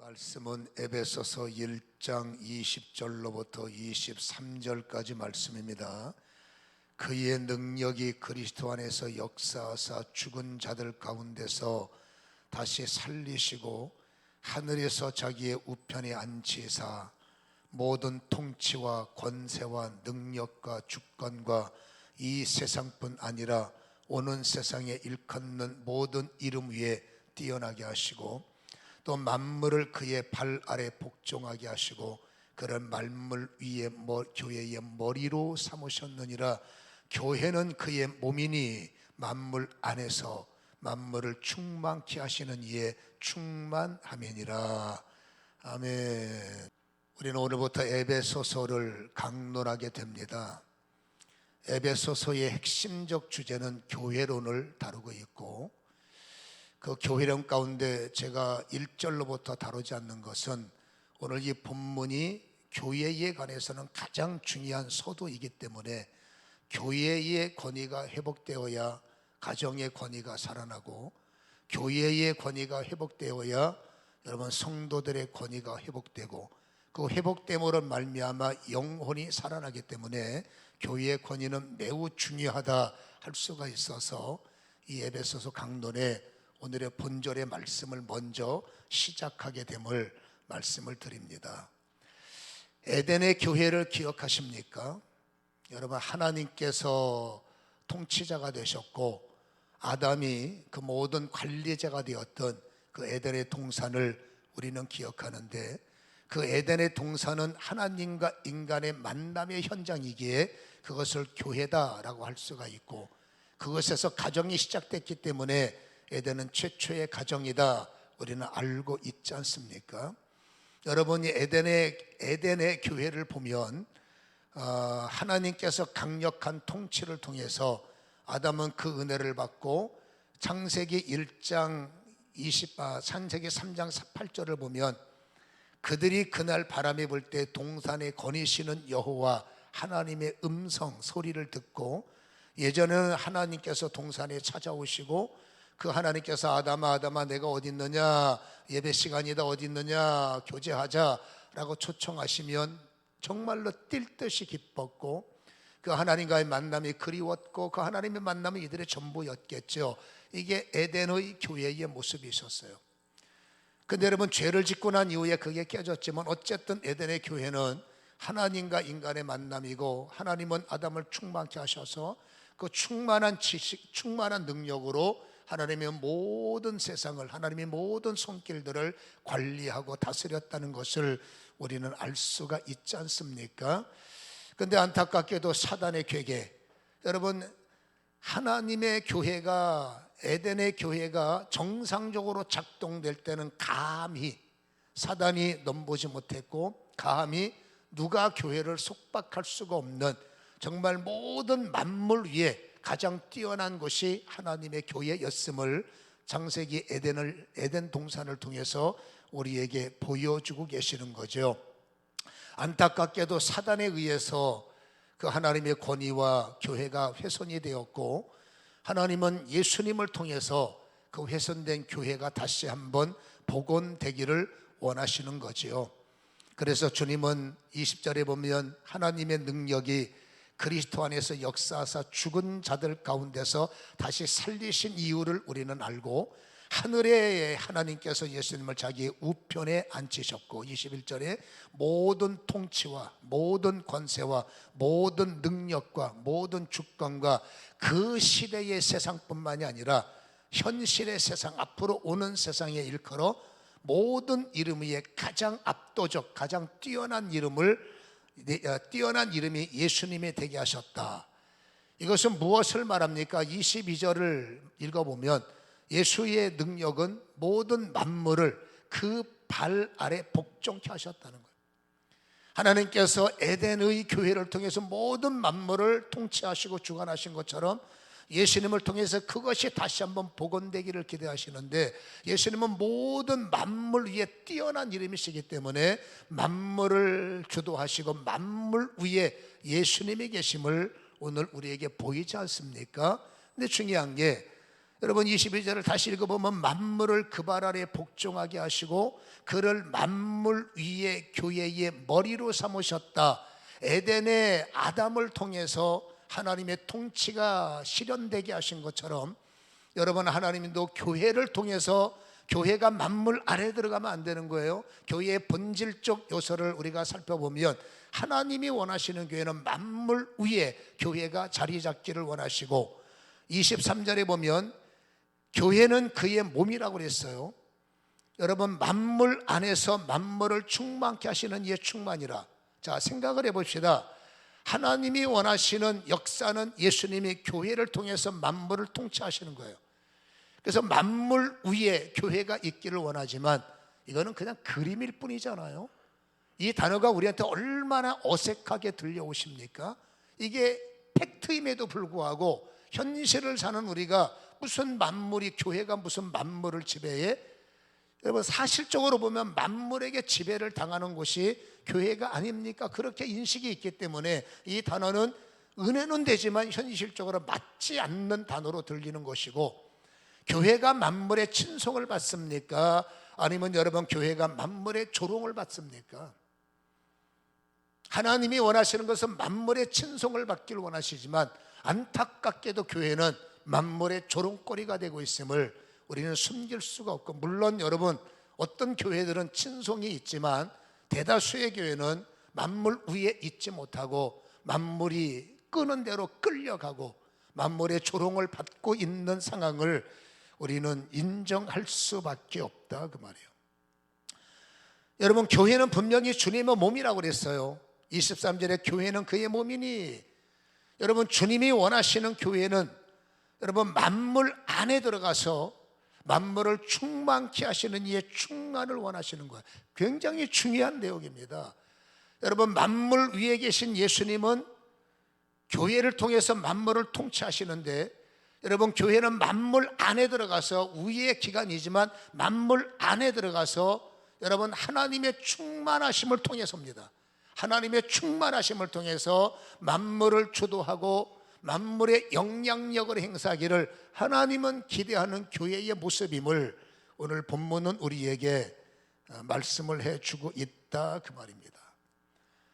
말씀은 에베소서 1장 20절로부터 23절까지 말씀입니다. 그의 능력이 그리스도 안에서 역사하사 죽은 자들 가운데서 다시 살리시고 하늘에서 자기의 우편에 앉히사 모든 통치와 권세와 능력과 주권과 이 세상뿐 아니라 오는 세상에 일컫는 모든 이름 위에 뛰어나게 하시고 또 만물을 그의 발 아래 복종하게 하시고 그런 만물 위에 교회의 머리로 삼으셨느니라. 교회는 그의 몸이니 만물 안에서 만물을 충만케 하시는 이의 충만함이니라. 아멘. 우리는 오늘부터 에베소서를 강론하게 됩니다. 에베소서의 핵심적 주제는 교회론을 다루고 있고, 그 교회론 가운데 제가 1절로부터 다루지 않는 것은 오늘 이 본문이 교회에 관해서는 가장 중요한 서두이기 때문에 교회의 권위가 회복되어야 가정의 권위가 살아나고, 교회의 권위가 회복되어야 여러분 성도들의 권위가 회복되고, 그 회복됨으로 말미암아 영혼이 살아나기 때문에 교회의 권위는 매우 중요하다 할 수가 있어서 이 에베소서 강론에 오늘의 본절의 말씀을 먼저 시작하게 됨을 말씀을 드립니다. 에덴의 교회를 기억하십니까? 여러분, 하나님께서 통치자가 되셨고 아담이 그 모든 관리자가 되었던 그 에덴의 동산을 우리는 기억하는데, 그 에덴의 동산은 하나님과 인간의 만남의 현장이기에 그것을 교회다라고 할 수가 있고, 그것에서 가정이 시작됐기 때문에 에덴은 최초의 가정이다 우리는 알고 있지 않습니까? 여러분이 에덴의 교회를 보면 하나님께서 강력한 통치를 통해서 아담은 그 은혜를 받고, 창세기 1장 창세기 3장 8절을 보면 그들이 그날 바람이 불 때 동산에 거니시는 여호와 하나님의 음성 소리를 듣고, 예전에는 하나님께서 동산에 찾아오시고 그 하나님께서 아담아 내가 어디 있느냐, 예배 시간이다 어디 있느냐, 교제하자라고 초청하시면 정말로 뛸 듯이 기뻤고, 그 하나님과의 만남이 그리웠고 그 하나님의 만남은 이들의 전부였겠죠. 이게 에덴의 교회의 모습이 있었어요. 근데 여러분, 죄를 짓고 난 이후에 그게 깨졌지만 어쨌든 에덴의 교회는 하나님과 인간의 만남이고, 하나님은 아담을 충만케 하셔서 그 충만한 지식, 충만한 능력으로 하나님의 모든 세상을, 하나님의 모든 손길들을 관리하고 다스렸다는 것을 우리는 알 수가 있지 않습니까? 근데 안타깝게도 사단의 괴계, 여러분, 하나님의 교회가, 에덴의 교회가 정상적으로 작동될 때는 감히 사단이 넘보지 못했고, 감히 누가 교회를 속박할 수가 없는, 정말 모든 만물 위에 가장 뛰어난 것이 하나님의 교회였음을 창세기 에덴 동산을 통해서 우리에게 보여주고 계시는 거죠. 안타깝게도 사단에 의해서 그 하나님의 권위와 교회가 훼손이 되었고, 하나님은 예수님을 통해서 그 훼손된 교회가 다시 한번 복원되기를 원하시는 거지요. 그래서 주님은 20절에 보면 하나님의 능력이 그리스도 안에서 역사하사 죽은 자들 가운데서 다시 살리신 이유를 우리는 알고, 하늘에 하나님께서 예수님을 자기의 우편에 앉히셨고, 21절에 모든 통치와 모든 권세와 모든 능력과 모든 주권과 그 시대의 세상뿐만이 아니라 현실의 세상, 앞으로 오는 세상에 일컬어 모든 이름 위에 가장 압도적, 가장 뛰어난 이름이 예수님이 되게 하셨다. 이것은 무엇을 말합니까? 22절을 읽어보면 예수의 능력은 모든 만물을 그 발 아래 복종케 하셨다는 거예요. 하나님께서 에덴의 교회를 통해서 모든 만물을 통치하시고 주관하신 것처럼 예수님을 통해서 그것이 다시 한번 복원되기를 기대하시는데, 예수님은 모든 만물 위에 뛰어난 이름이시기 때문에 만물을 주도하시고 만물 위에 예수님이 계심을 오늘 우리에게 보이지 않습니까? 근데 중요한 게, 여러분 22절을 다시 읽어보면 만물을 그 발 아래 복종하게 하시고 그를 만물 위에 교회의 머리로 삼으셨다. 에덴의 아담을 통해서 하나님의 통치가 실현되게 하신 것처럼 여러분 하나님도 교회를 통해서, 교회가 만물 아래 들어가면 안 되는 거예요. 교회의 본질적 요소를 우리가 살펴보면 하나님이 원하시는 교회는 만물 위에 교회가 자리 잡기를 원하시고, 23절에 보면 교회는 그의 몸이라고 그랬어요. 여러분 만물 안에서 만물을 충만케 하시는 이의 충만이라. 자, 생각을 해봅시다. 하나님이 원하시는 역사는 예수님이 교회를 통해서 만물을 통치하시는 거예요. 그래서 만물 위에 교회가 있기를 원하지만 이거는 그냥 그림일 뿐이잖아요. 이 단어가 우리한테 얼마나 어색하게 들려오십니까? 이게 팩트임에도 불구하고 현실을 사는 우리가 무슨 만물이, 교회가 무슨 만물을 지배해? 여러분 사실적으로 보면 만물에게 지배를 당하는 곳이 교회가 아닙니까? 그렇게 인식이 있기 때문에 이 단어는 은혜는 되지만 현실적으로 맞지 않는 단어로 들리는 것이고, 교회가 만물의 친송을 받습니까? 아니면 여러분 교회가 만물의 조롱을 받습니까? 하나님이 원하시는 것은 만물의 친송을 받기를 원하시지만 안타깝게도 교회는 만물의 조롱거리가 되고 있음을 우리는 숨길 수가 없고, 물론 여러분 어떤 교회들은 친송이 있지만 대다수의 교회는 만물 위에 있지 못하고 만물이 끄는 대로 끌려가고 만물의 조롱을 받고 있는 상황을 우리는 인정할 수밖에 없다, 그 말이에요. 여러분 교회는 분명히 주님의 몸이라고 그랬어요. 23절에 교회는 그의 몸이니, 여러분 주님이 원하시는 교회는 여러분 만물 안에 들어가서 만물을 충만케 하시는 이의 충만을 원하시는 거예요. 굉장히 중요한 내용입니다. 여러분 만물 위에 계신 예수님은 교회를 통해서 만물을 통치하시는데, 여러분 교회는 만물 안에 들어가서, 위의 기관이지만 만물 안에 들어가서 여러분 하나님의 충만하심을 통해서입니다. 하나님의 충만하심을 통해서 만물을 주도하고 만물의 영향력을 행사하기를 하나님은 기대하는 교회의 모습임을 오늘 본문은 우리에게 말씀을 해주고 있다, 그 말입니다.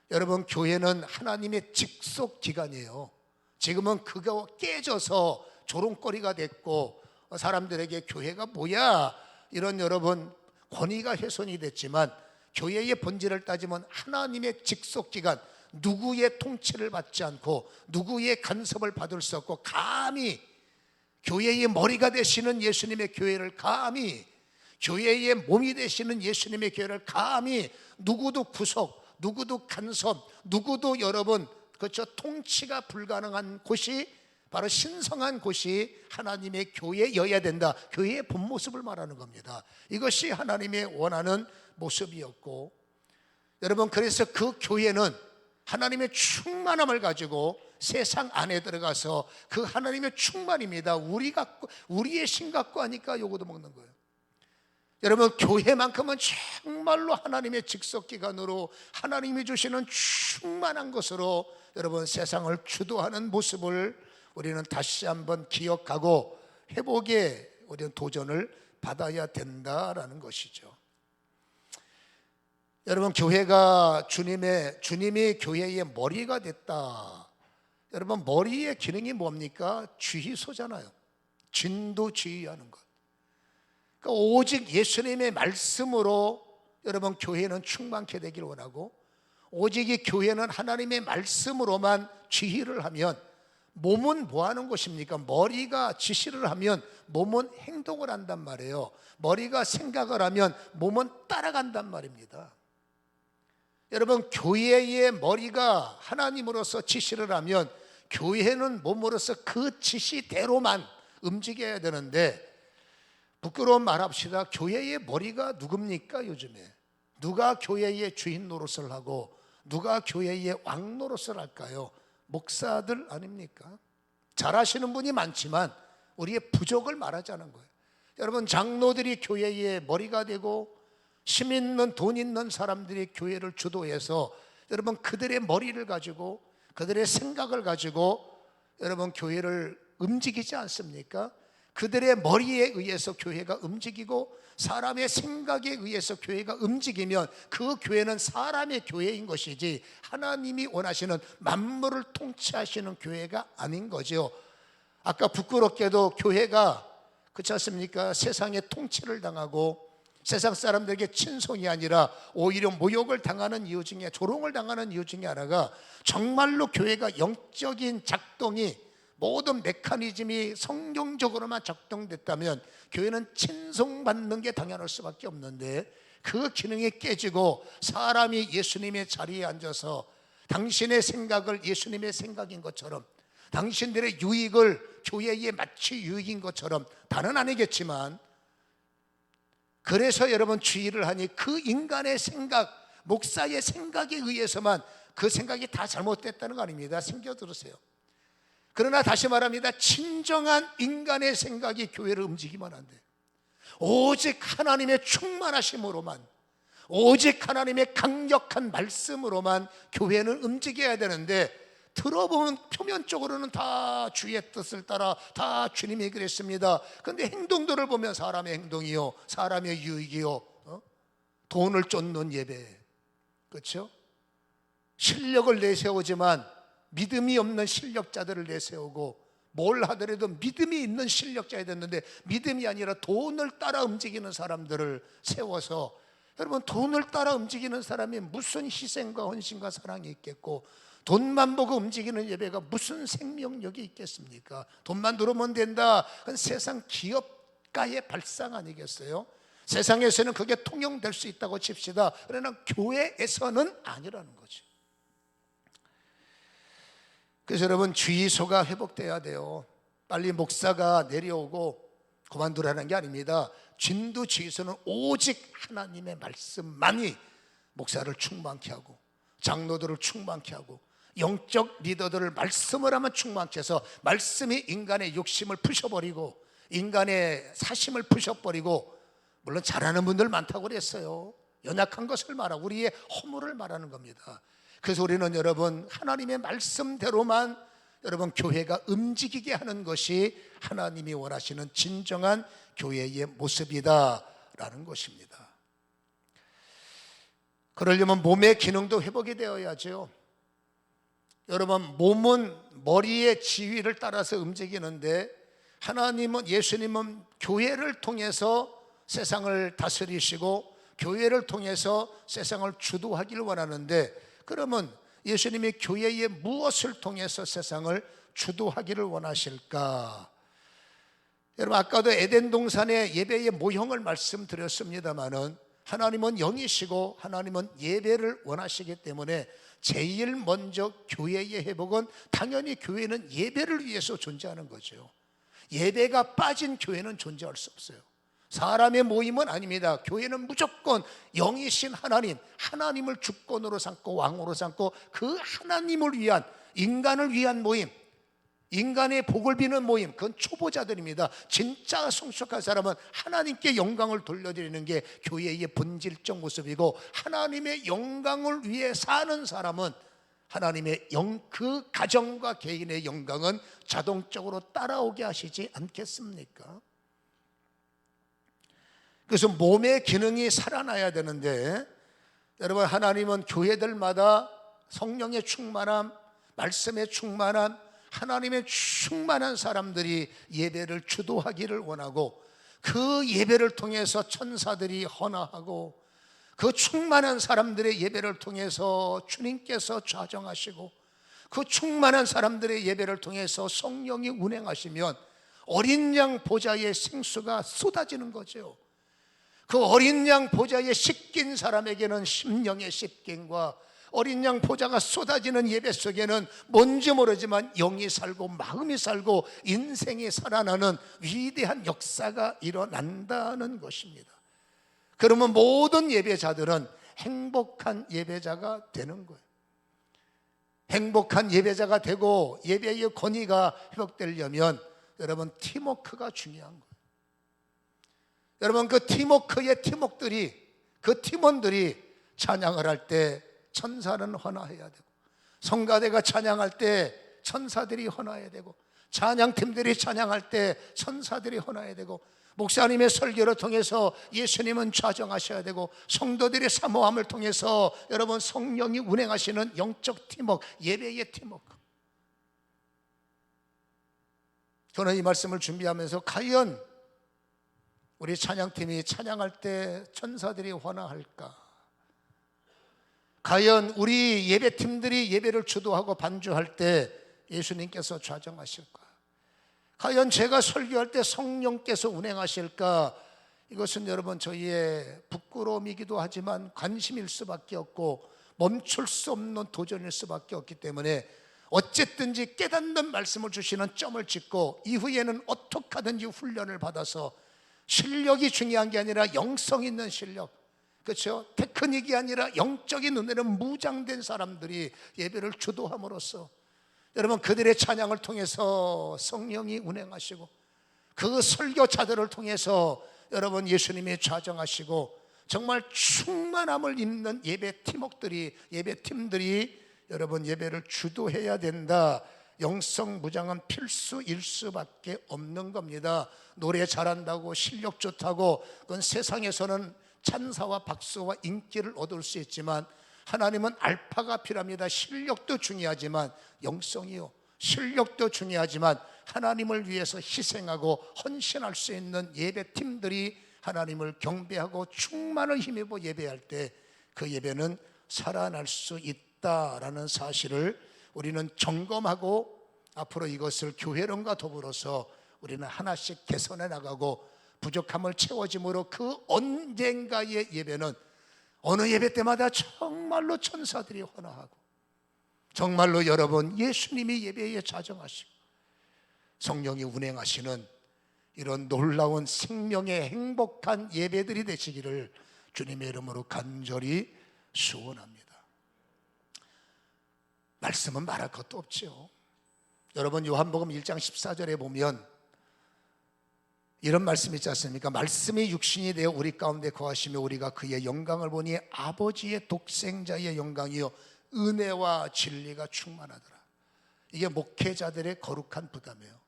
여러분 교회는 하나님의 직속 기관이에요. 지금은 그거 깨져서 조롱거리가 됐고 사람들에게 교회가 뭐야 이런 여러분 권위가 훼손이 됐지만, 교회의 본질을 따지면 하나님의 직속기관, 누구의 통치를 받지 않고 누구의 간섭을 받을 수 없고 감히 교회의 머리가 되시는 예수님의 교회를, 감히 교회의 몸이 되시는 예수님의 교회를 감히 누구도 구속, 누구도 간섭, 누구도 여러분 그렇죠 통치가 불가능한 곳이 바로 신성한 곳이 하나님의 교회여야 된다. 교회의 본 모습을 말하는 겁니다. 이것이 하나님의 원하는 모습이었고, 여러분 그래서 그 교회는 하나님의 충만함을 가지고 세상 안에 들어가서 그 하나님의 충만입니다. 우리의 신 갖고 하니까 요거도 먹는 거예요. 여러분 교회만큼은 정말로 하나님의 직속기관으로 하나님이 주시는 충만한 것으로 여러분 세상을 주도하는 모습을 우리는 다시 한번 기억하고 회복에 우리는 도전을 받아야 된다라는 것이죠. 여러분 교회가 주님이 교회의 머리가 됐다. 여러분 머리의 기능이 뭡니까? 주의소잖아요. 진도주의하는 것. 그러니까 오직 예수님의 말씀으로 여러분 교회는 충만케 되기를 원하고, 오직 이 교회는 하나님의 말씀으로만 지휘를 하면, 몸은 뭐 하는 것입니까? 머리가 지시를 하면 몸은 행동을 한단 말이에요. 머리가 생각을 하면 몸은 따라간단 말입니다. 여러분 교회의 머리가 하나님으로서 지시를 하면 교회는 몸으로서 그 지시대로만 움직여야 되는데, 부끄러운 말합시다. 교회의 머리가 누굽니까? 요즘에 누가 교회의 주인 노릇을 하고 누가 교회의 왕 노릇을 할까요? 목사들 아닙니까? 잘하시는 분이 많지만 우리의 부족을 말하자는 거예요. 여러분 장로들이 교회의 머리가 되고 힘 있는 돈 있는 사람들이 교회를 주도해서 여러분 그들의 머리를 가지고 그들의 생각을 가지고 여러분 교회를 움직이지 않습니까? 그들의 머리에 의해서 교회가 움직이고 사람의 생각에 의해서 교회가 움직이면 그 교회는 사람의 교회인 것이지 하나님이 원하시는 만물을 통치하시는 교회가 아닌 거죠. 아까 부끄럽게도 교회가 그렇지 않습니까? 세상의 통치를 당하고 세상 사람들에게 친송이 아니라 오히려 모욕을 당하는 이유 중에, 조롱을 당하는 이유 중에 하나가 정말로 교회가 영적인 작동이, 모든 메커니즘이 성경적으로만 작동됐다면 교회는 친송받는 게 당연할 수밖에 없는데, 그 기능이 깨지고 사람이 예수님의 자리에 앉아서 당신의 생각을 예수님의 생각인 것처럼, 당신들의 유익을 교회에 마치 유익인 것처럼, 다는 아니겠지만, 그래서 여러분 주의를 하니 그 인간의 생각, 목사의 생각에 의해서만 그 생각이 다 잘못됐다는 거 아닙니다. 생겨 들으세요. 그러나 다시 말합니다. 진정한 인간의 생각이 교회를 움직이면 안 돼요. 오직 하나님의 충만하심으로만, 오직 하나님의 강력한 말씀으로만 교회는 움직여야 되는데, 들어보면 표면적으로는 다 주의 뜻을 따라 다 주님이 그랬습니다. 그런데 행동들을 보면 사람의 행동이요, 사람의 유익이요, 돈을 쫓는 예배, 그렇죠? 실력을 내세우지만 믿음이 없는 실력자들을 내세우고, 뭘 하더라도 믿음이 있는 실력자야 됐는데 믿음이 아니라 돈을 따라 움직이는 사람들을 세워서, 여러분 돈을 따라 움직이는 사람이 무슨 희생과 헌신과 사랑이 있겠고, 돈만 보고 움직이는 예배가 무슨 생명력이 있겠습니까? 돈만 들어오면 된다, 그건 세상 기업가의 발상 아니겠어요? 세상에서는 그게 통용될 수 있다고 칩시다. 그러나 교회에서는 아니라는 거죠. 그래서 여러분 주의소가 회복돼야 돼요. 빨리 목사가 내려오고 그만두라는 게 아닙니다. 진두지휘소는 오직 하나님의 말씀만이 목사를 충만케 하고, 장로들을 충만케 하고, 영적 리더들을 말씀을 하면 충만케 해서, 말씀이 인간의 욕심을 부셔버리고 인간의 사심을 부셔버리고, 물론 잘하는 분들 많다고 그랬어요. 연약한 것을 말하고 우리의 허물을 말하는 겁니다. 그래서 우리는 여러분 하나님의 말씀대로만 여러분 교회가 움직이게 하는 것이 하나님이 원하시는 진정한 교회의 모습이다라는 것입니다. 그러려면 몸의 기능도 회복이 되어야죠. 여러분 몸은 머리의 지휘를 따라서 움직이는데, 하나님은, 예수님은 교회를 통해서 세상을 다스리시고 교회를 통해서 세상을 주도하기를 원하는데, 그러면 예수님이 교회의 무엇을 통해서 세상을 주도하기를 원하실까? 여러분 아까도 에덴 동산의 예배의 모형을 말씀드렸습니다마는, 하나님은 영이시고 하나님은 예배를 원하시기 때문에 제일 먼저 교회의 회복은 당연히 교회는 예배를 위해서 존재하는 거죠. 예배가 빠진 교회는 존재할 수 없어요. 사람의 모임은 아닙니다. 교회는 무조건 영이신 하나님, 하나님을 주권으로 삼고 왕으로 삼고 그 하나님을 위한, 인간을 위한 모임, 인간의 복을 비는 모임, 그건 초보자들입니다. 진짜 성숙한 사람은 하나님께 영광을 돌려드리는 게 교회의 본질적 모습이고, 하나님의 영광을 위해 사는 사람은 하나님의 그 가정과 개인의 영광은 자동적으로 따라오게 하시지 않겠습니까? 그래서 몸의 기능이 살아나야 되는데, 여러분 하나님은 교회들마다 성령의 충만함, 말씀의 충만함, 하나님의 충만한 사람들이 예배를 주도하기를 원하고, 그 예배를 통해서 천사들이 헌화하고, 그 충만한 사람들의 예배를 통해서 주님께서 좌정하시고, 그 충만한 사람들의 예배를 통해서 성령이 운행하시면 어린 양 보좌의 생수가 쏟아지는 거죠. 그 어린 양 보좌에 씻긴 사람에게는 심령의 씻김과, 어린 양 보좌가 쏟아지는 예배 속에는 뭔지 모르지만 영이 살고 마음이 살고 인생이 살아나는 위대한 역사가 일어난다는 것입니다. 그러면 모든 예배자들은 행복한 예배자가 되는 거예요. 행복한 예배자가 되고 예배의 권위가 회복되려면 여러분 팀워크가 중요한 거예요. 여러분 그 팀워크의 팀워크들이, 그 팀원들이 찬양을 할 때 천사는 헌화해야 되고, 성가대가 찬양할 때 천사들이 헌화해야 되고, 찬양팀들이 찬양할 때 천사들이 헌화해야 되고, 목사님의 설교를 통해서 예수님은 좌정하셔야 되고, 성도들의 사모함을 통해서 여러분 성령이 운행하시는 영적 팀워크, 예배의 팀워크. 저는 이 말씀을 준비하면서 과연 우리 찬양팀이 찬양할 때 천사들이 헌화할까? 과연 우리 예배팀들이 예배를 주도하고 반주할 때 예수님께서 좌정하실까? 과연 제가 설교할 때 성령께서 운행하실까? 이것은 여러분 저희의 부끄러움이기도 하지만 관심일 수밖에 없고 멈출 수 없는 도전일 수밖에 없기 때문에 어쨌든지 깨닫는 말씀을 주시는 점을 찍고 이후에는 어떻게 하든지 훈련을 받아서, 실력이 중요한 게 아니라 영성 있는 실력, 그렇죠? 테크닉이 아니라 영적인 은혜로 무장된 사람들이 예배를 주도함으로써 여러분 그들의 찬양을 통해서 성령이 운행하시고, 그 설교자들을 통해서 여러분 예수님이 좌정하시고, 정말 충만함을 입는 예배 팀들이 여러분 예배를 주도해야 된다. 영성 무장은 필수일 수밖에 없는 겁니다. 노래 잘한다고 실력 좋다고 그건 세상에서는 찬사와 박수와 인기를 얻을 수 있지만, 하나님은 알파가 필요합니다. 실력도 중요하지만 영성이요, 실력도 중요하지만 하나님을 위해서 희생하고 헌신할 수 있는 예배팀들이 하나님을 경배하고 충만을 힘입어 예배할 때 그 예배는 살아날 수 있다라는 사실을 우리는 점검하고, 앞으로 이것을 교회론과 더불어서 우리는 하나씩 개선해 나가고, 부족함을 채워짐으로 그 언젠가의 예배는 어느 예배 때마다 정말로 천사들이 헌화하고, 정말로 여러분 예수님이 예배에 좌정하시고 성령이 운행하시는 이런 놀라운 생명의 행복한 예배들이 되시기를 주님의 이름으로 간절히 소원합니다. 말씀은 말할 것도 없죠. 여러분 요한복음 1장 14절에 보면 이런 말씀이 있지 않습니까? 말씀이 육신이 되어 우리 가운데 거하시며 우리가 그의 영광을 보니 아버지의 독생자의 영광이요 은혜와 진리가 충만하더라. 이게 목회자들의 거룩한 부담이에요.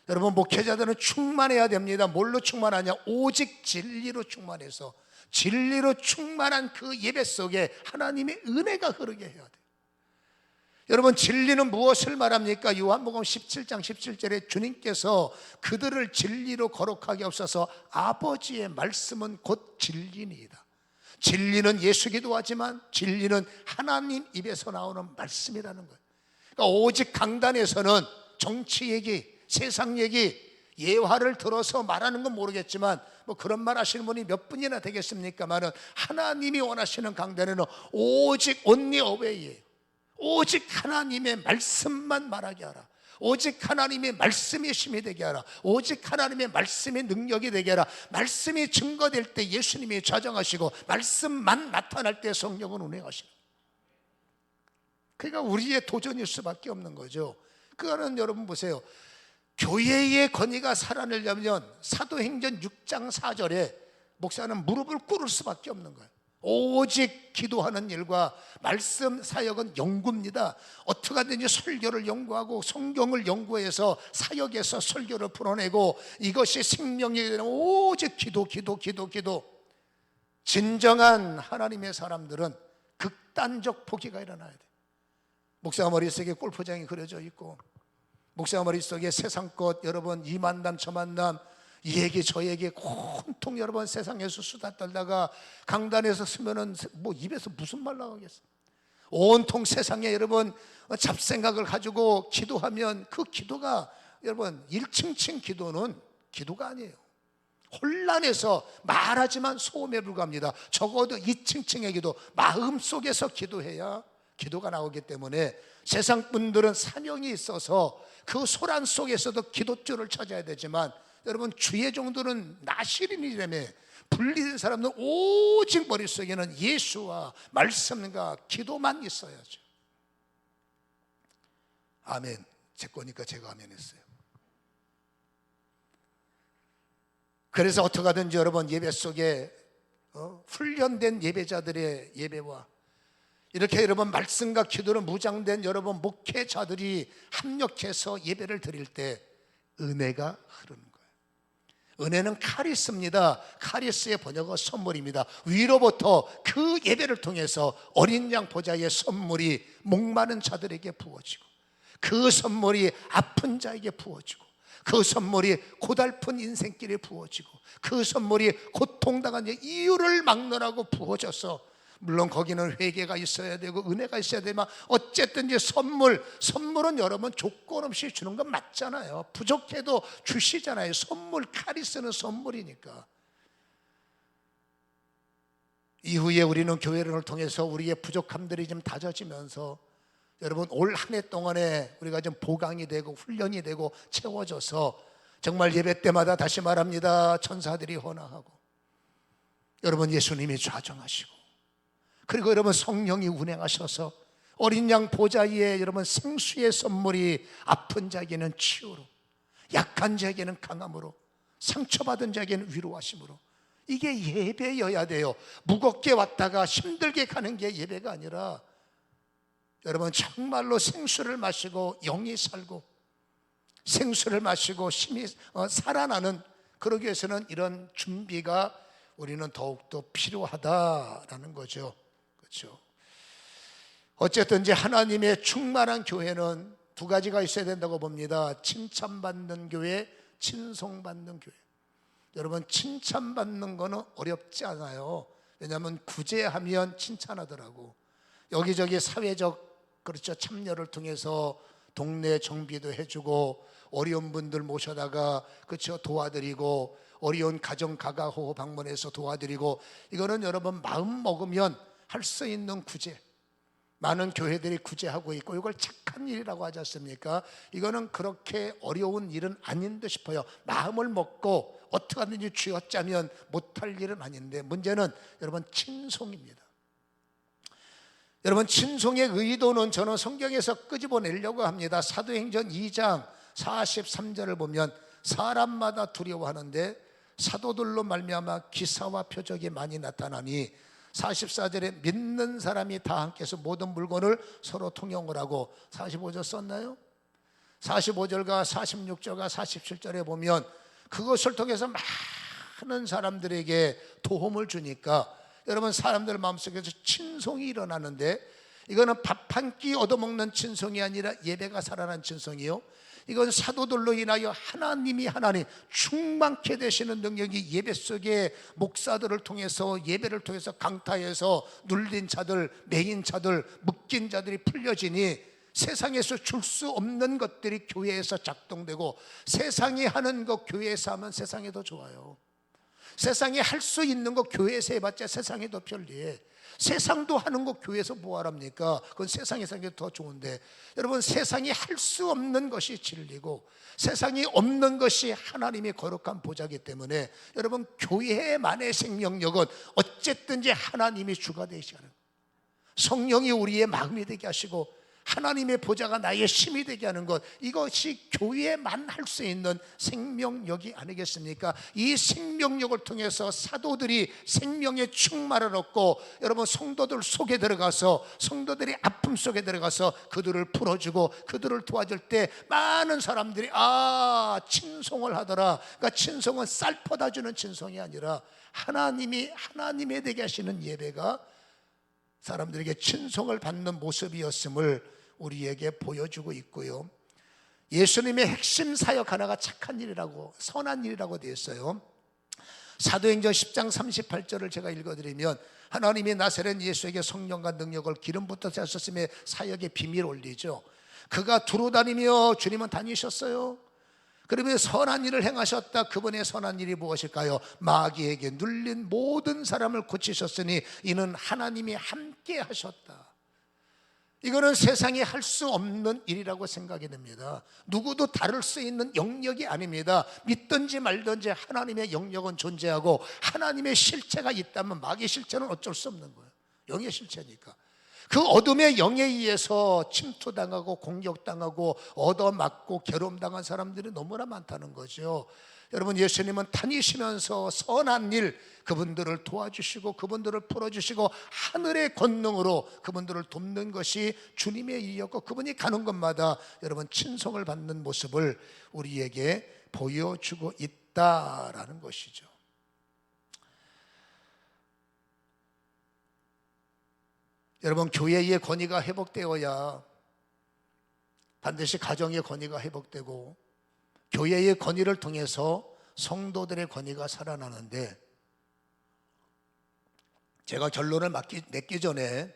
여러분 목회자들은 충만해야 됩니다. 뭘로 충만하냐? 오직 진리로 충만해서 진리로 충만한 그 예배 속에 하나님의 은혜가 흐르게 해야 돼요. 여러분 진리는 무엇을 말합니까? 요한복음 17장 17절에 주님께서 그들을 진리로 거룩하게 하옵소서, 아버지의 말씀은 곧 진리니이다. 진리는 예수기도 하지만 진리는 하나님 입에서 나오는 말씀이라는 거예요. 그러니까 오직 강단에서는 정치 얘기, 세상 얘기, 예화를 들어서 말하는 건 모르겠지만 뭐 그런 말 하시는 분이 몇 분이나 되겠습니까만은, 하나님이 원하시는 강단에는 오직 only away예요. 오직 하나님의 말씀만 말하게 하라. 오직 하나님의 말씀이 힘이 되게 하라. 오직 하나님의 말씀의 능력이 되게 하라. 말씀이 증거될 때 예수님이 좌정하시고, 말씀만 나타날 때 성령은 운행하시는, 그러니까 우리의 도전일 수밖에 없는 거죠. 그거는 여러분 보세요. 교회의 권위가 살아나려면 사도행전 6장 4절에 목사는 무릎을 꿇을 수밖에 없는 거예요. 오직 기도하는 일과 말씀 사역은 연구입니다. 어떻게 하든지 설교를 연구하고 성경을 연구해서 사역에서 설교를 풀어내고, 이것이 생명이 되는 오직 기도. 진정한 하나님의 사람들은 극단적 포기가 일어나야 돼. 목사 머릿속에 골프장이 그려져 있고, 목사 머릿속에 세상 것, 여러분 이 만남 저 만남, 이 얘기 저 얘기 온통 여러분 세상에서 수다 떨다가 강단에서 쓰면은 뭐 입에서 무슨 말 나가겠어. 온통 세상에 여러분 잡생각을 가지고 기도하면 그 기도가 여러분 1층층 기도는 기도가 아니에요. 혼란해서 말하지만 소음에 불과합니다. 적어도 2층층의 기도, 마음속에서 기도해야 기도가 나오기 때문에 세상 분들은 사명이 있어서 그 소란 속에서도 기도줄을 찾아야 되지만, 여러분 주의 종들은 나시린이라며 분리된 사람들은 오직 머릿속에는 예수와 말씀과 기도만 있어야죠. 아멘. 제 거니까 제가 아멘 했어요. 그래서 어떻게 하든지 여러분 예배 속에 훈련된 예배자들의 예배와 이렇게 여러분 말씀과 기도로 무장된 여러분 목회자들이 합력해서 예배를 드릴 때 은혜가 흐르는 거예요. 은혜는 카리스입니다. 카리스의 번역어 선물입니다. 위로부터 그 예배를 통해서 어린 양 보좌의 선물이 목마른 자들에게 부어지고, 그 선물이 아픈 자에게 부어지고, 그 선물이 고달픈 인생길에 부어지고, 그 선물이 고통당한 이유를 막론하고 부어져서, 물론 거기는 회개가 있어야 되고 은혜가 있어야 되지만 어쨌든 이제 선물은 여러분 조건 없이 주는 건 맞잖아요. 부족해도 주시잖아요. 선물, 카리스는 선물이니까. 이후에 우리는 교회를 통해서 우리의 부족함들이 좀 다져지면서 여러분 올 한 해 동안에 우리가 좀 보강이 되고 훈련이 되고 채워져서 정말 예배 때마다 다시 말합니다, 천사들이 헌화하고 여러분 예수님이 좌정하시고, 그리고 여러분 성령이 운행하셔서 어린 양 보좌 위에 여러분 생수의 선물이 아픈 자에게는 치유로, 약한 자에게는 강함으로, 상처받은 자에게는 위로하심으로, 이게 예배여야 돼요. 무겁게 왔다가 힘들게 가는 게 예배가 아니라 여러분 정말로 생수를 마시고 영이 살고 생수를 마시고 힘이 살아나는, 그러기 위해서는 이런 준비가 우리는 더욱더 필요하다라는 거죠. 그렇죠? 어쨌든 이제 하나님의 충만한 교회는 두 가지가 있어야 된다고 봅니다. 칭찬받는 교회, 친송받는 교회. 여러분 칭찬받는 거는 어렵지 않아요. 왜냐하면 구제하면 칭찬하더라고. 여기저기 사회적 그렇죠 참여를 통해서 동네 정비도 해주고 어려운 분들 모셔다가 그렇죠 도와드리고, 어려운 가정 가가호호 방문해서 도와드리고, 이거는 여러분 마음 먹으면 할 수 있는 구제. 많은 교회들이 구제하고 있고 이걸 착한 일이라고 하지 않습니까? 이거는 그렇게 어려운 일은 아닌 듯 싶어요. 마음을 먹고 어떻게 하든지 쥐어짜면 못할 일은 아닌데, 문제는 여러분 친송입니다. 여러분 친송의 의도는 저는 성경에서 끄집어내려고 합니다. 사도행전 2장 43절을 보면 사람마다 두려워하는데 사도들로 말미암아 기사와 표적이 많이 나타나니, 44절에 믿는 사람이 다 함께해서 모든 물건을 서로 통용을 하고, 45절 썼나요? 45절과 46절과 47절에 보면 그것을 통해서 많은 사람들에게 도움을 주니까 여러분 사람들 마음속에서 친송이 일어나는데, 이거는 밥 한 끼 얻어먹는 친송이 아니라 예배가 살아난 친송이요, 이건 사도들로 인하여 하나님 충만케 되시는 능력이 예배 속에 목사들을 통해서 예배를 통해서 강타해서 눌린 자들, 매인 자들, 묶인 자들이 풀려지니 세상에서 줄 수 없는 것들이 교회에서 작동되고, 세상이 하는 것 교회에서 하면 세상이 더 좋아요. 세상이 할 수 있는 거 교회에서 해봤자 세상이 더 편리해. 세상도 하는 거 교회에서 뭐하랍니까? 그건 세상에서 하는 게 더 좋은데, 여러분 세상이 할 수 없는 것이 진리고 세상이 없는 것이 하나님의 거룩한 보좌이기 때문에 여러분 교회만의 생명력은 어쨌든지 하나님이 주가 되시는, 성령이 우리의 마음이 되게 하시고 하나님의 보좌가 나의 힘이 되게 하는 것, 이것이 교회만 할 수 있는 생명력이 아니겠습니까? 이 생명력을 통해서 사도들이 생명의 충만을 얻고 여러분 성도들 속에 들어가서 성도들이 아픔 속에 들어가서 그들을 풀어주고 그들을 도와줄 때 많은 사람들이 친송을 하더라. 그러니까 친송은 쌀 퍼다 주는 친송이 아니라 하나님에 되게 하시는 예배가 사람들에게 친송을 받는 모습이었음을 우리에게 보여주고 있고요. 예수님의 핵심 사역 하나가 착한 일이라고, 선한 일이라고 되어 있어요. 사도행전 10장 38절을 제가 읽어드리면, 하나님이 나사렛 예수에게 성령과 능력을 기름부터 하셨음에 사역의 비밀을 올리죠. 그가 두루 다니며 주님은 다니셨어요. 그러면 선한 일을 행하셨다. 그분의 선한 일이 무엇일까요? 마귀에게 눌린 모든 사람을 고치셨으니 이는 하나님이 함께 하셨다. 이거는 세상이 할 수 없는 일이라고 생각이 됩니다. 누구도 다룰 수 있는 영역이 아닙니다. 믿든지 말든지 하나님의 영역은 존재하고 하나님의 실체가 있다면 마귀의 실체는 어쩔 수 없는 거예요. 영의 실체니까. 그 어둠의 영에 의해서 침투당하고 공격당하고 얻어맞고 괴로움당한 사람들이 너무나 많다는 거죠. 여러분, 예수님은 다니시면서 선한 일 그분들을 도와주시고 그분들을 풀어주시고 하늘의 권능으로 그분들을 돕는 것이 주님의 일이었고, 그분이 가는 곳마다 여러분 친송을 받는 모습을 우리에게 보여주고 있다라는 것이죠. 여러분, 교회의 권위가 회복되어야 반드시 가정의 권위가 회복되고 교회의 권위를 통해서 성도들의 권위가 살아나는데, 제가 결론을 맺기 전에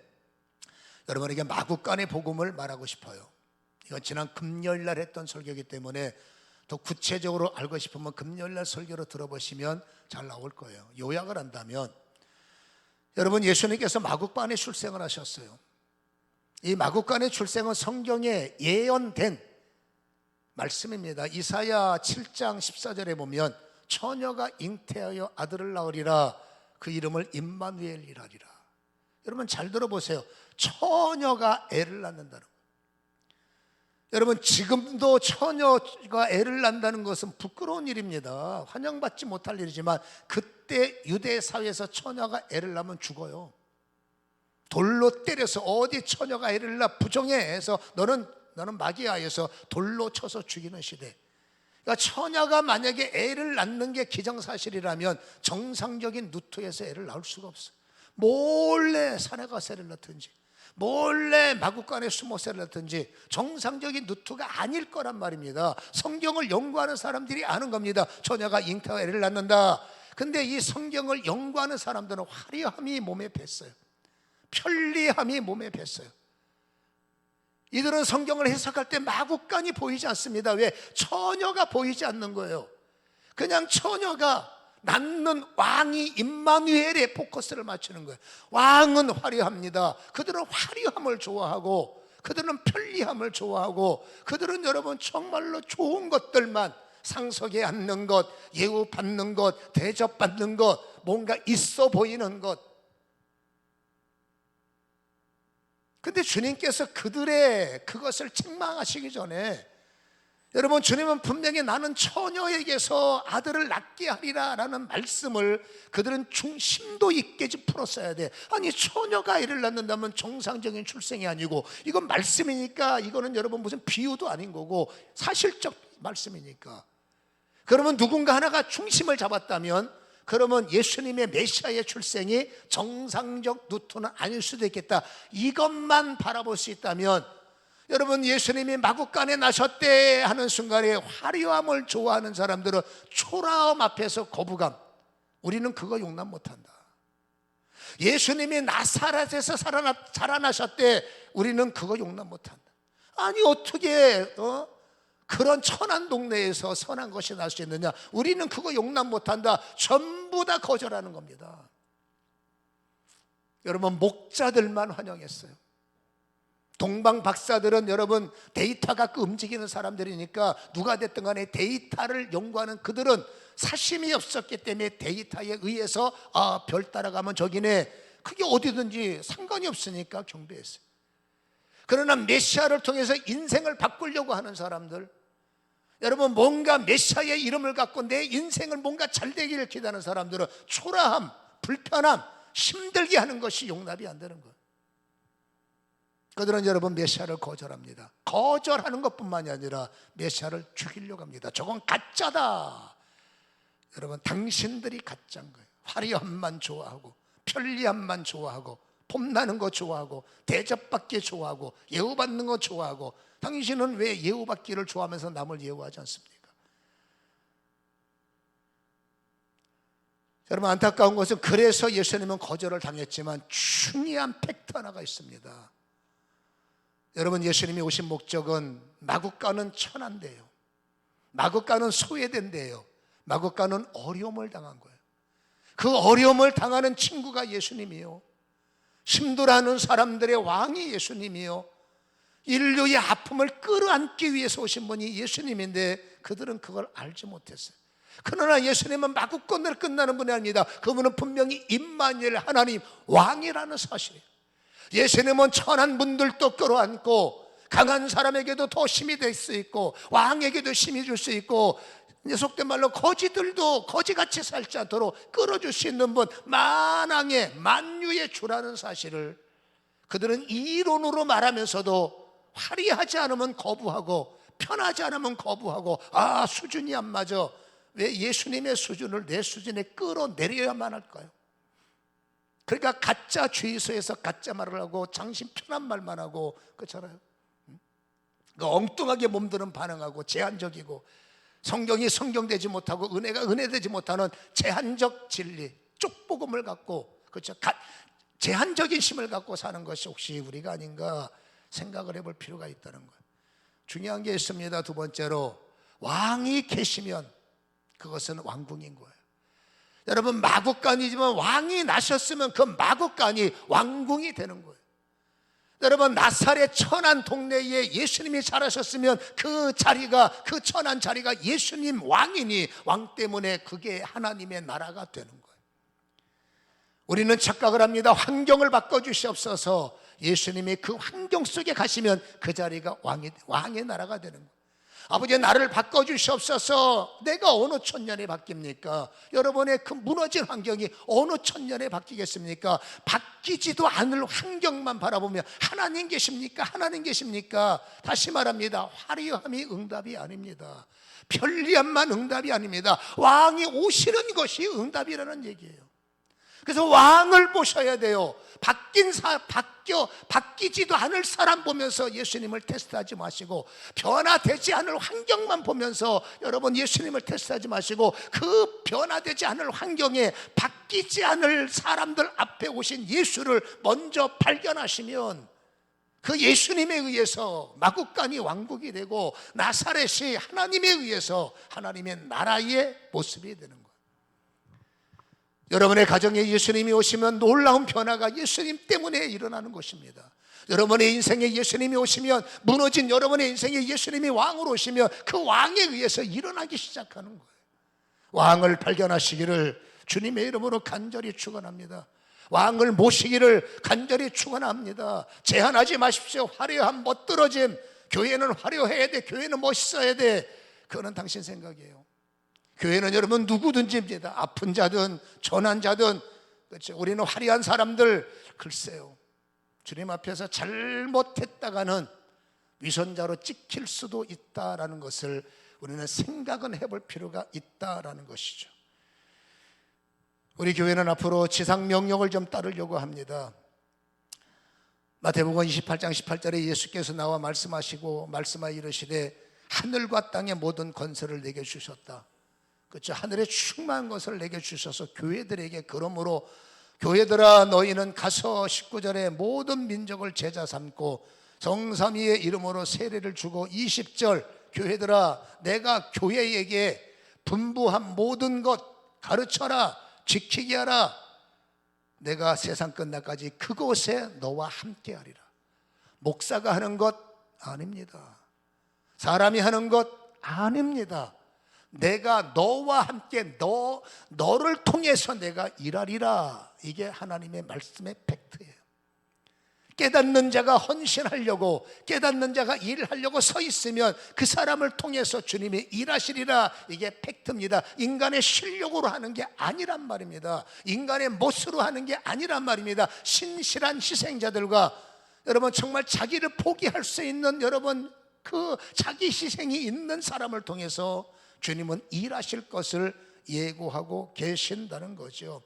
여러분에게 마국간의 복음을 말하고 싶어요. 이건 지난 금요일날 했던 설교이기 때문에 더 구체적으로 알고 싶으면 금요일날 설교로 들어보시면 잘 나올 거예요. 요약을 한다면, 여러분, 예수님께서 마국간에 출생을 하셨어요. 이 마국간의 출생은 성경에 예언된 말씀입니다. 이사야 7장 14절에 보면 처녀가 잉태하여 아들을 낳으리라, 그 이름을 임마누엘이라 하리라. 여러분 잘 들어보세요. 처녀가 애를 낳는다는 거예요. 여러분, 지금도 처녀가 애를 낳는다는 것은 부끄러운 일입니다. 환영받지 못할 일이지만 그때 유대 사회에서 처녀가 애를 낳으면 죽어요. 돌로 때려서, 어디 처녀가 애를 낳아 부정해 해서 너는 마귀야 해서 돌로 쳐서 죽이는 시대. 그러니까 처녀가 만약에 애를 낳는 게 기정사실이라면 정상적인 누트에서 애를 낳을 수가 없어요. 몰래 산에 가서 애를 낳든지 몰래 마국간에 숨어서 애를 낳든지 정상적인 누트가 아닐 거란 말입니다. 성경을 연구하는 사람들이 아는 겁니다. 처녀가 잉태와 애를 낳는다. 근데 이 성경을 연구하는 사람들은 화려함이 몸에 뱄어요. 편리함이 몸에 뱄어요. 이들은 성경을 해석할 때 마국간이 보이지 않습니다. 왜? 처녀가 보이지 않는 거예요. 그냥 처녀가 낳는 왕이 임마누엘에 포커스를 맞추는 거예요. 왕은 화려합니다. 그들은 화려함을 좋아하고 그들은 편리함을 좋아하고 그들은 여러분 정말로 좋은 것들만, 상석에 앉는 것, 예우받는 것, 대접받는 것, 뭔가 있어 보이는 것. 근데 주님께서 그들의 그것을 책망하시기 전에, 여러분, 주님은 분명히 나는 처녀에게서 아들을 낳게 하리라 라는 말씀을 그들은 중심도 있게 풀었어야 돼. 아니, 처녀가 아이를 낳는다면 정상적인 출생이 아니고, 이건 말씀이니까, 이거는 여러분 무슨 비유도 아닌 거고 사실적 말씀이니까. 그러면 누군가 하나가 중심을 잡았다면, 그러면 예수님의 메시아의 출생이 정상적 누트는 아닐 수도 있겠다. 이것만 바라볼 수 있다면, 여러분, 예수님이 마국간에 나셨대 하는 순간에 화려함을 좋아하는 사람들은 초라함 앞에서 거부감, 우리는 그거 용납 못한다. 예수님이 나사렛에서 자라나셨대, 우리는 그거 용납 못한다. 아니, 어떻게 그런 천한 동네에서 선한 것이 날 수 있느냐? 우리는 그거 용납 못한다. 전부 다 거절하는 겁니다. 여러분, 목자들만 환영했어요. 동방 박사들은 여러분 데이터가 움직이는 사람들이니까 누가 됐든 간에 데이터를 연구하는 그들은 사심이 없었기 때문에 데이터에 의해서 별 따라가면 저기네, 그게 어디든지 상관이 없으니까 경배했어요. 그러나 메시아를 통해서 인생을 바꾸려고 하는 사람들, 여러분, 뭔가 메시아의 이름을 갖고 내 인생을 뭔가 잘 되기를 기대하는 사람들은 초라함, 불편함, 힘들게 하는 것이 용납이 안 되는 거예요. 그들은 여러분 메시아를 거절합니다. 거절하는 것뿐만이 아니라 메시아를 죽이려고 합니다. 저건 가짜다. 여러분, 당신들이 가짜인 거예요. 화려함만 좋아하고 편리함만 좋아하고 폼나는 거 좋아하고 대접받기 좋아하고 예우받는 거 좋아하고, 당신은 왜 예우받기를 좋아하면서 남을 예우하지 않습니까? 여러분, 안타까운 것은 그래서 예수님은 거절을 당했지만 중요한 팩트 하나가 있습니다. 여러분, 예수님이 오신 목적은 마국간은 천한데요, 마국간은 소외된데요, 마국간은 어려움을 당한 거예요. 그 어려움을 당하는 친구가 예수님이요, 힘들어하는 사람들의 왕이 예수님이요, 인류의 아픔을 끌어안기 위해서 오신 분이 예수님인데 그들은 그걸 알지 못했어요. 그러나 예수님은 마국간으로 끝나는 분이 아닙니다. 그분은 분명히 임마누엘, 하나님 왕이라는 사실이에요. 예수님은 천한 분들도 끌어안고 강한 사람에게도 더 힘이 될 수 있고 왕에게도 힘이 줄 수 있고 이제 속된 말로 거지들도 거지같이 살지 않도록 끌어줄 수 있는 분, 만왕의 만유의 주라는 사실을 그들은 이론으로 말하면서도 화려하지 않으면 거부하고 편하지 않으면 거부하고, 아, 수준이 안 맞아. 왜 예수님의 수준을 내 수준에 끌어내려야만 할까요? 그러니까 가짜 주의소에서 가짜 말을 하고 장신 편한 말만 하고, 그렇잖아요. 엉뚱하게 몸드는 반응하고 제한적이고, 성경이 성경되지 못하고 은혜가 은혜되지 못하는 제한적 진리, 쪽복음을 갖고, 그렇죠, 제한적인 힘을 갖고 사는 것이 혹시 우리가 아닌가 생각을 해볼 필요가 있다는 거예요. 중요한 게 있습니다. 두 번째로, 왕이 계시면 그것은 왕궁인 거예요. 여러분, 마국간이지만 왕이 나셨으면 그 마국간이 왕궁이 되는 거예요. 여러분, 나사렛 천한 동네에 예수님이 자라셨으면 그 자리가, 그 천한 자리가 예수님 왕이니 왕 때문에 그게 하나님의 나라가 되는 거예요. 우리는 착각을 합니다. 환경을 바꿔주시옵소서. 예수님이 그 환경 속에 가시면 그 자리가 왕의 나라가 되는 거예요. 아버지, 나를 바꿔주시옵소서. 내가 어느 천년에 바뀝니까? 여러분의 그 무너진 환경이 어느 천년에 바뀌겠습니까? 바뀌지도 않을 환경만 바라보며 하나님 계십니까? 하나님 계십니까? 다시 말합니다. 화려함이 응답이 아닙니다. 편리함만 응답이 아닙니다. 왕이 오시는 것이 응답이라는 얘기예요. 그래서 왕을 보셔야 돼요. 바뀌지도 않을 사람 보면서 예수님을 테스트하지 마시고, 변화되지 않을 환경만 보면서 여러분 예수님을 테스트하지 마시고, 그 변화되지 않을 환경에 바뀌지 않을 사람들 앞에 오신 예수를 먼저 발견하시면 그 예수님에 의해서 마국간이 왕국이 되고 나사렛이 하나님에 의해서 하나님의 나라의 모습이 되는 거예요. 여러분의 가정에 예수님이 오시면 놀라운 변화가 예수님 때문에 일어나는 것입니다. 여러분의 인생에 예수님이 오시면, 무너진 여러분의 인생에 예수님이 왕으로 오시면 그 왕에 의해서 일어나기 시작하는 거예요. 왕을 발견하시기를 주님의 이름으로 간절히 축원합니다. 왕을 모시기를 간절히 축원합니다. 제한하지 마십시오. 화려함, 멋들어짐. 교회는 화려해야 돼. 교회는 멋있어야 돼. 그거는 당신 생각이에요. 교회는 여러분 누구든지입니다. 아픈 자든 전한 자든, 그렇죠? 우리는 화려한 사람들, 글쎄요, 주님 앞에서 잘못했다가는 위선자로 찍힐 수도 있다라는 것을 우리는 생각은 해볼 필요가 있다라는 것이죠. 우리 교회는 앞으로 지상 명령을 좀 따르려고 합니다. 마태복음 28장 18절에 예수께서 나와 말씀하여 이르시되 하늘과 땅의 모든 권세를 내게 주셨다. 그렇죠. 하늘에 충만한 것을 내게 주셔서 교회들에게, 그러므로 교회들아 너희는 가서 19절에 모든 민족을 제자 삼고 성삼위의 이름으로 세례를 주고, 20절 교회들아 내가 교회에게 분부한 모든 것 가르쳐라, 지키게 하라. 내가 세상 끝날까지 그곳에 너와 함께 하리라. 목사가 하는 것 아닙니다. 사람이 하는 것 아닙니다. 내가 너와 함께 너를 통해서 내가 일하리라. 이게 하나님의 말씀의 팩트예요. 깨닫는 자가 헌신하려고, 깨닫는 자가 일하려고 서 있으면 그 사람을 통해서 주님이 일하시리라. 이게 팩트입니다. 인간의 실력으로 하는 게 아니란 말입니다. 인간의 멋으로 하는 게 아니란 말입니다. 신실한 희생자들과, 여러분 정말 자기를 포기할 수 있는, 여러분 그 자기 희생이 있는 사람을 통해서 주님은 일하실 것을 예고하고 계신다는 거죠.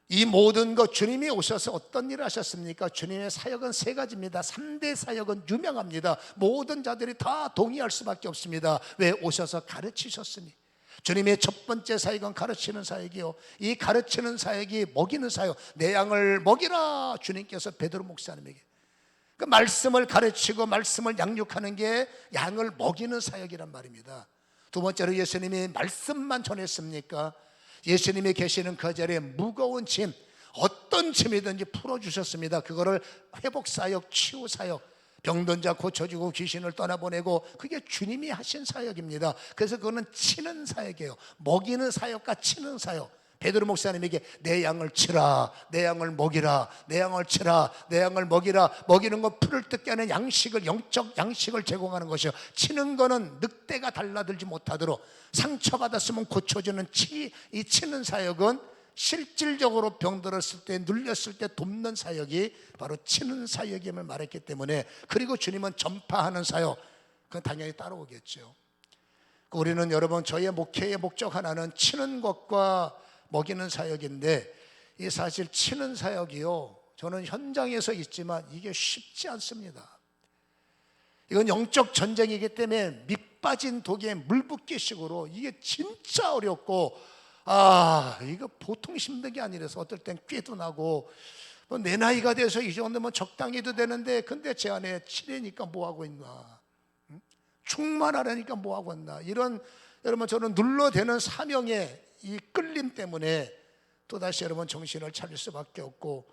이 모든 것, 주님이 오셔서 어떤 일을 하셨습니까? 주님의 사역은 세 가지입니다. 3대 사역은 유명합니다. 모든 자들이 다 동의할 수밖에 없습니다. 왜? 오셔서 가르치셨으니. 주님의 첫 번째 사역은 가르치는 사역이요, 이 가르치는 사역이 먹이는 사역, 내 양을 먹이라 주님께서 베드로 목사님에게, 그 말씀을 가르치고 말씀을 양육하는 게 양을 먹이는 사역이란 말입니다. 두 번째로 예수님이 말씀만 전했습니까? 예수님이 계시는 그 자리에 무거운 짐, 어떤 짐이든지 풀어주셨습니다. 그거를 회복사역, 치유사역, 병든 자 고쳐주고 귀신을 떠나보내고, 그게 주님이 하신 사역입니다. 그래서 그거는 치는 사역이에요. 먹이는 사역과 치는 사역. 베드로 목사님에게 내 양을 치라, 내 양을 먹이라, 내 양을 치라, 내 양을 먹이라. 먹이는 건 풀을 뜯게 하는 양식을, 영적 양식을 제공하는 것이요, 치는 거는 늑대가 달라들지 못하도록 상처받았으면 고쳐주는 이 치는 사역은 실질적으로 병들었을 때, 눌렸을 때 돕는 사역이 바로 치는 사역임을 말했기 때문에, 그리고 주님은 전파하는 사역, 그건 당연히 따라오겠죠. 우리는 여러분, 저의 목회의 목적 하나는 치는 것과 먹이는 사역인데, 이 사실 치는 사역이요, 저는 현장에서 있지만 이게 쉽지 않습니다. 이건 영적 전쟁이기 때문에 밑빠진 독에 물 붓기식으로 이게 진짜 어렵고, 이거 보통 힘든 게 아니라서 어떨 땐 꾀도 나고, 내 나이가 돼서 이 정도면 적당히 해도 되는데, 근데 제 안에 치레니까 뭐하고 있나, 충만하라니까 뭐하고 있나, 이런, 여러분, 저는 눌러대는 사명의 이 끌림 때문에 또다시 여러분 정신을 차릴 수밖에 없고,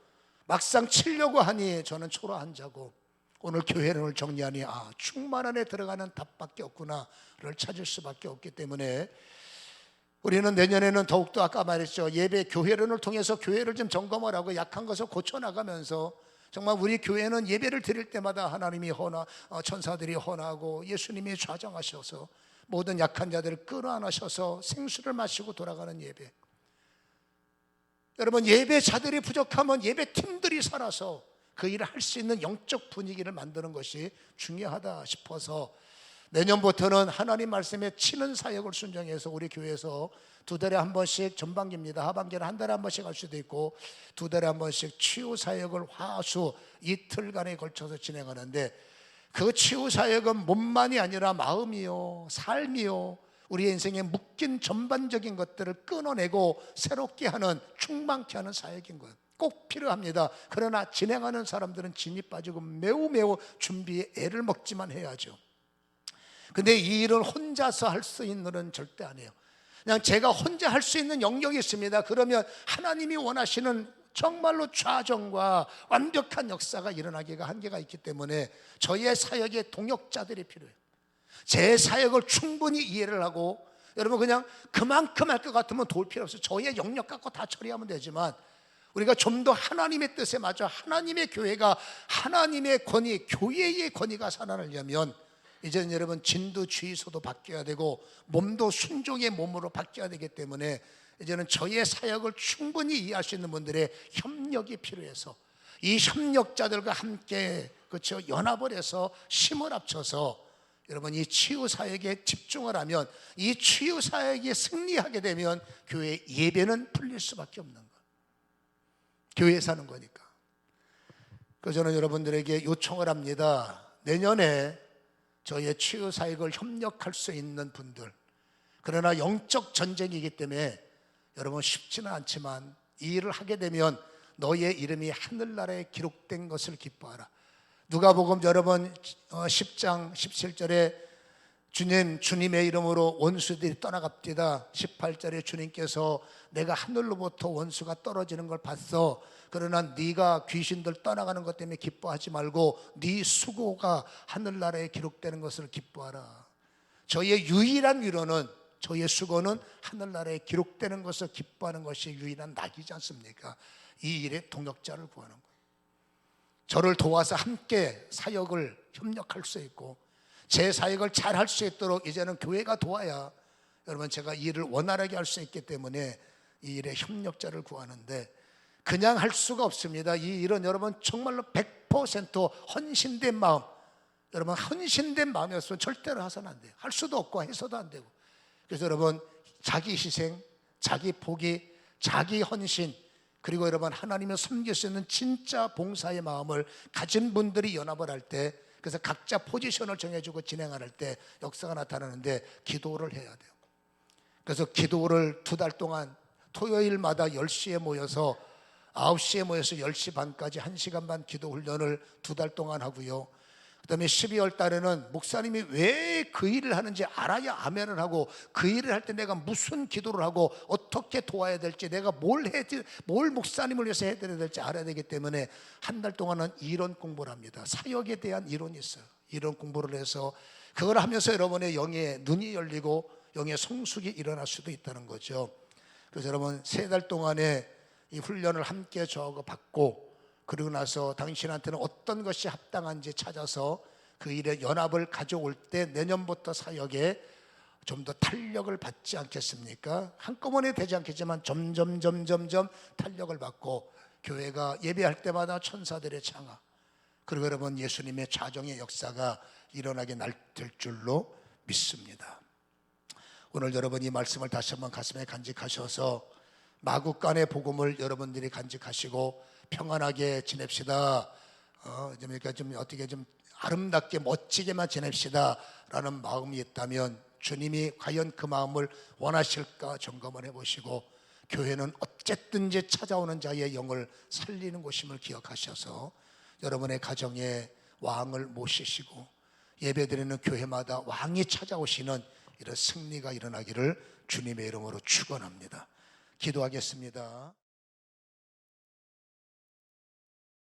막상 치려고 하니 저는 초라한자고, 오늘 교회를 정리하니 충만 안에 들어가는 답밖에 없구나를 찾을 수밖에 없기 때문에, 우리는 내년에는 더욱더 아까 말했죠, 예배 교회론을 통해서 교회를 좀 점검을 하고 약한 것을 고쳐나가면서, 정말 우리 교회는 예배를 드릴 때마다 하나님이 천사들이 헌하고 예수님이 좌정하셔서 모든 약한 자들을 끌어안으셔서 생수를 마시고 돌아가는 예배. 여러분, 예배자들이 부족하면 예배팀들이 살아서 그 일을 할 수 있는 영적 분위기를 만드는 것이 중요하다 싶어서, 내년부터는 하나님 말씀에 치는 사역을 순종해서 우리 교회에서 2달에 한 번씩, 전반기입니다, 하반기는 한 달에 한 번씩 할 수도 있고 2달에 한 번씩 치유 사역을 화수 이틀간에 걸쳐서 진행하는데, 그 치유 사역은 몸만이 아니라 마음이요, 삶이요, 우리의 인생에 묶인 전반적인 것들을 끊어내고 새롭게 하는, 충만케 하는 사역인 거예요. 꼭 필요합니다. 그러나 진행하는 사람들은 진이 빠지고 매우 준비에 애를 먹지만 해야죠. 근데 이 일을 혼자서 할 수 있는 일은 절대 아니에요. 그냥 제가 혼자 할 수 있는 영역이 있습니다. 그러면 하나님이 원하시는 정말로 좌정과 완벽한 역사가 일어나기가 한계가 있기 때문에 저의 사역에 동역자들이 필요해요. 제 사역을 충분히 이해를 하고, 여러분 그냥 그만큼 할 것 같으면 도울 필요 없어요. 저의 영역 갖고 다 처리하면 되지만, 우리가 좀 더 하나님의 뜻에 맞춰 하나님의 교회가, 하나님의 권위, 교회의 권위가 살아나려면 이제는 여러분 진두주의소도 바뀌어야 되고 몸도 순종의 몸으로 바뀌어야 되기 때문에, 이제는 저의 사역을 충분히 이해할 수 있는 분들의 협력이 필요해서, 이 협력자들과 함께 그렇죠, 연합을 해서 힘을 합쳐서 여러분 이 치유 사역에 집중을 하면, 이 치유 사역이 승리하게 되면 교회 예배는 풀릴 수밖에 없는 거예요. 교회에 사는 거니까. 그래서 저는 여러분들에게 요청을 합니다. 내년에 저의 치유 사역을 협력할 수 있는 분들, 그러나 영적 전쟁이기 때문에 여러분 쉽지는 않지만 이 일을 하게 되면 너의 이름이 하늘나라에 기록된 것을 기뻐하라. 누가복음 여러분 10장 17절에 주님의 이름으로 원수들이 떠나갑디다. 18절에 주님께서 내가 하늘로부터 원수가 떨어지는 걸 봤어. 그러나 네가 귀신들 떠나가는 것 때문에 기뻐하지 말고 네 수고가 하늘나라에 기록되는 것을 기뻐하라. 저의 유일한 위로는, 저의 수고는 하늘나라에 기록되는 것을 기뻐하는 것이 유일한 낙이지 않습니까? 이 일에 동역자를 구하는 거예요. 저를 도와서 함께 사역을 협력할 수 있고, 제 사역을 잘 할 수 있도록 이제는 교회가 도와야 여러분 제가 이 일을 원활하게 할 수 있기 때문에 이 일에 협력자를 구하는데, 그냥 할 수가 없습니다. 이 일은 여러분 정말로 100% 헌신된 마음, 여러분 헌신된 마음이었으면 절대로 해서는 안 돼요. 할 수도 없고 해서도 안 되고. 그래서 여러분 자기 희생, 자기 포기, 자기 헌신, 그리고 여러분 하나님을 섬길 수 있는 진짜 봉사의 마음을 가진 분들이 연합을 할 때, 그래서 각자 포지션을 정해주고 진행할 때 역사가 나타나는데, 기도를 해야 돼요. 그래서 기도를 2달 동안 토요일마다 10시에 모여서 9시에 모여서 10시 반까지 1시간 반 기도 훈련을 2달 동안 하고요. 그 다음에 12월 달에는 목사님이 왜 그 일을 하는지 알아야 아멘을 하고, 그 일을 할 때 내가 무슨 기도를 하고 어떻게 도와야 될지, 내가 뭘 목사님을 위해서 해드려야 될지 알아야 되기 때문에 한 달 동안은 이론 공부를 합니다. 사역에 대한 이론이 있어요. 이론 공부를 해서 그걸 하면서 여러분의 영의 눈이 열리고 영의 성숙이 일어날 수도 있다는 거죠. 그래서 여러분 3달 동안의 이 훈련을 함께 저하고 받고, 그리고 나서 당신한테는 어떤 것이 합당한지 찾아서 그 일에 연합을 가져올 때 내년부터 사역에 좀 더 탄력을 받지 않겠습니까? 한꺼번에 되지 않겠지만 점점 탄력을 받고, 교회가 예배할 때마다 천사들의 창화, 그리고 여러분 예수님의 자정의 역사가 일어나게 될 줄로 믿습니다. 오늘 여러분 이 말씀을 다시 한번 가슴에 간직하셔서 마국간의 복음을 여러분들이 간직하시고 평안하게 지냅시다. 그러니까 좀 어떻게 좀 아름답게 멋지게만 지냅시다 라는 마음이 있다면 주님이 과연 그 마음을 원하실까 점검을 해보시고, 교회는 어쨌든지 찾아오는 자의 영을 살리는 곳임을 기억하셔서 여러분의 가정에 왕을 모시시고 예배드리는 교회마다 왕이 찾아오시는 이런 승리가 일어나기를 주님의 이름으로 축원합니다. 기도하겠습니다.